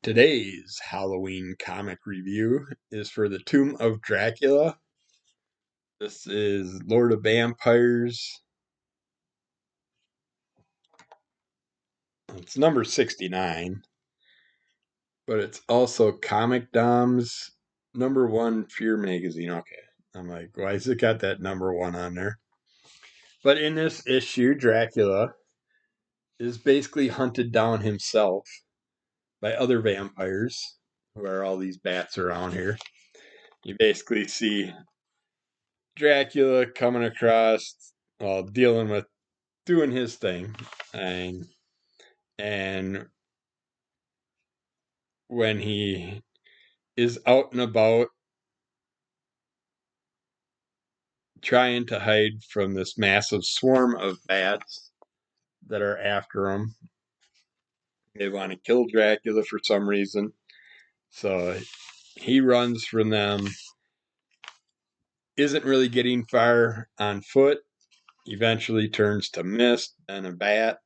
Today's Halloween comic review is for the Tomb of Dracula. This is Lord of Vampires. It's number 69, but it's also Comic Dom's number one Fear magazine. Okay. I'm like, why has it got that number one on there? But in this issue, Dracula is basically hunted down himself by other vampires, who are all these bats around here. You basically see Dracula coming across, well, dealing with doing his thing, and and when he is out and about trying to hide from this massive swarm of bats that are after him, they want to kill Dracula for some reason. So he runs from them, isn't really getting far on foot, eventually turns to mist and a bat,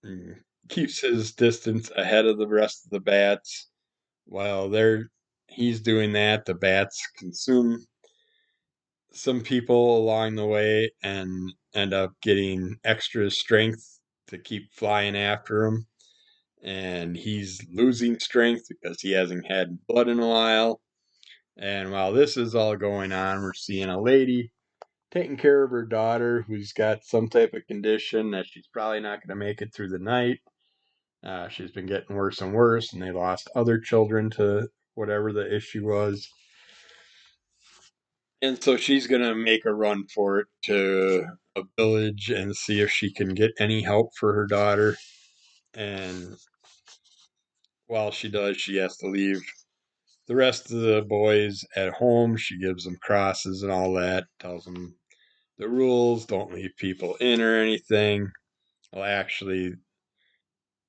and keeps his distance ahead of the rest of the bats. While he's doing that, the bats consume some people along the way and end up getting extra strength to keep flying after him. And he's losing strength because he hasn't had blood in a while. And while this is all going on, we're seeing a lady taking care of her daughter who's got some type of condition that she's probably not going to make it through the night. She's been getting worse and worse, and they lost other children to whatever the issue was. And so she's going to make a run for it to a village and see if she can get any help for her daughter. And while she does, she has to leave the rest of the boys at home. She gives them crosses and all that, tells them the rules, don't leave people in or anything. Well, actually,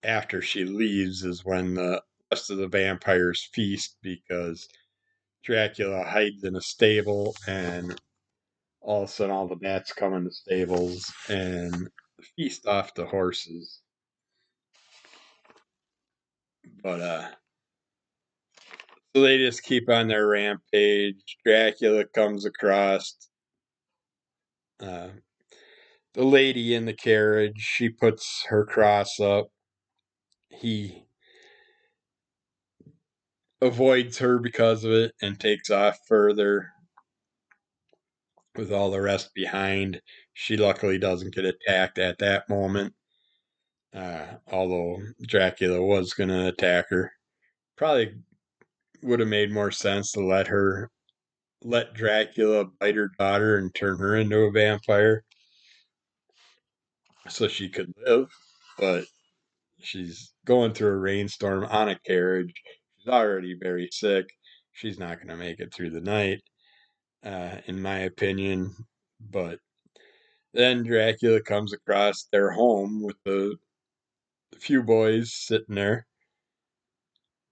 after she leaves is when the rest of the vampires feast because Dracula hides in a stable, and all of a sudden all the bats come in the stables and feast off the horses. But so they just keep on their rampage. Dracula comes across uh, the lady in the carriage. She puts her cross up. He avoids her because of it and takes off further with all the rest behind. She luckily doesn't get attacked at that moment, although Dracula was going to attack her. Probably would have made more sense to let Dracula bite her daughter and turn her into a vampire so she could live, but she's going through a rainstorm on a carriage. She's already very sick. She's not going to make it through the night, in my opinion. But then Dracula comes across their home with the few boys sitting there.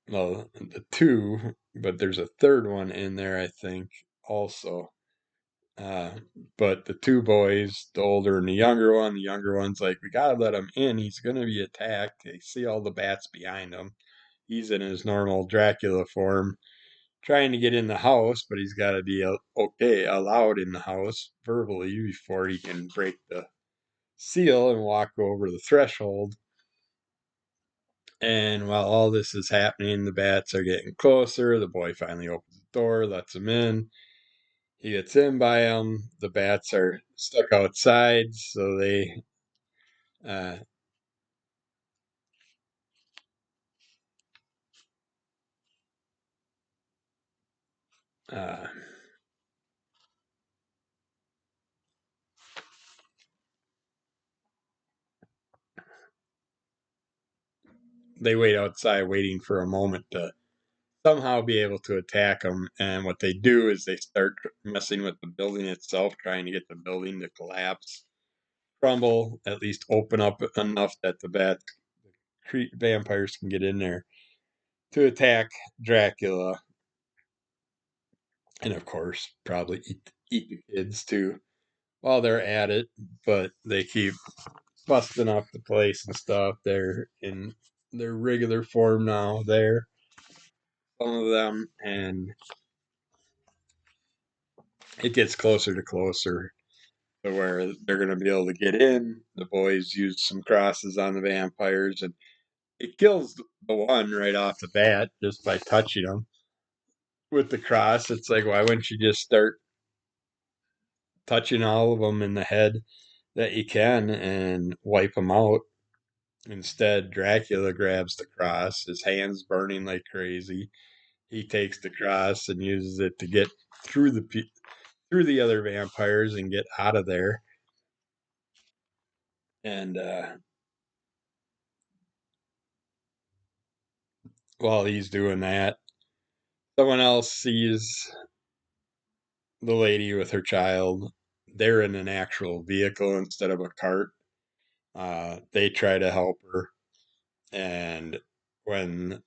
Well, the two, but there's a third one in there, I think, also. Uh, but the two boys, the older and the younger one's like, we gotta let him in. He's gonna be attacked. They see all the bats behind him. He's in his normal Dracula form, trying to get in the house, but he's got to be allowed in the house verbally before he can break the seal and walk over the threshold. And while all this is happening, the bats are getting closer. The boy finally opens the door, lets him in. He gets in by them. The bats are stuck outside, so they uh, uh, they wait outside, waiting for a moment to somehow be able to attack them. And what they do is they start messing with the building itself, trying to get the building to collapse, crumble, at least open up enough that the vampires can get in there to attack Dracula, and of course, probably eat the kids too while they're at it. But they keep busting up the place and stuff. They're in. their regular form now there, some of them, and it gets closer to closer to where they're going to be able to get in. The boys use some crosses on the vampires, and it kills the one right off the bat just by touching them with the cross. It's like, why wouldn't you just start touching all of them in the head that you can and wipe them out? Instead, Dracula grabs the cross, his hands burning like crazy. He takes the cross and uses it to get through through the other vampires and get out of there. And while he's doing that, someone else sees the lady with her child. They're in an actual vehicle instead of a cart. They try to help her, and when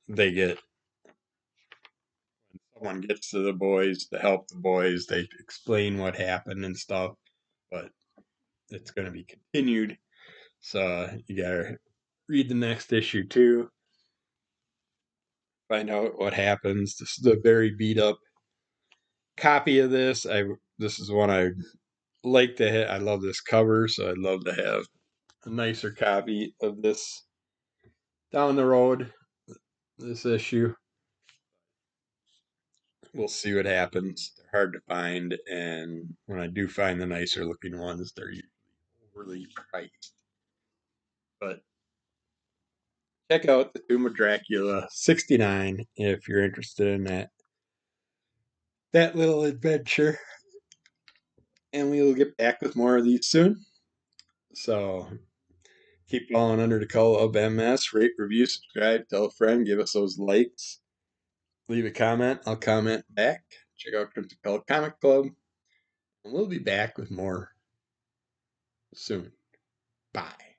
someone gets to the boys to help the boys, they explain what happened and stuff. But it's going to be continued, so you gotta read the next issue too. Find out what happens. This is a very beat up copy of this. This is one I like to hit. I love this cover, so I'd love to have a nicer copy of this down the road. This issue, we'll see what happens. They're hard to find, and when I do find the nicer looking ones, they're usually overly priced. But check out the Tomb of Dracula 69 if you're interested in that little adventure. And we will get back with more of these soon. So keep following Under the Color of MS. Rate, review, subscribe, tell a friend, give us those likes. Leave a comment. I'll comment back. Check out Crimson Color Comic Club. And we'll be back with more soon. Bye.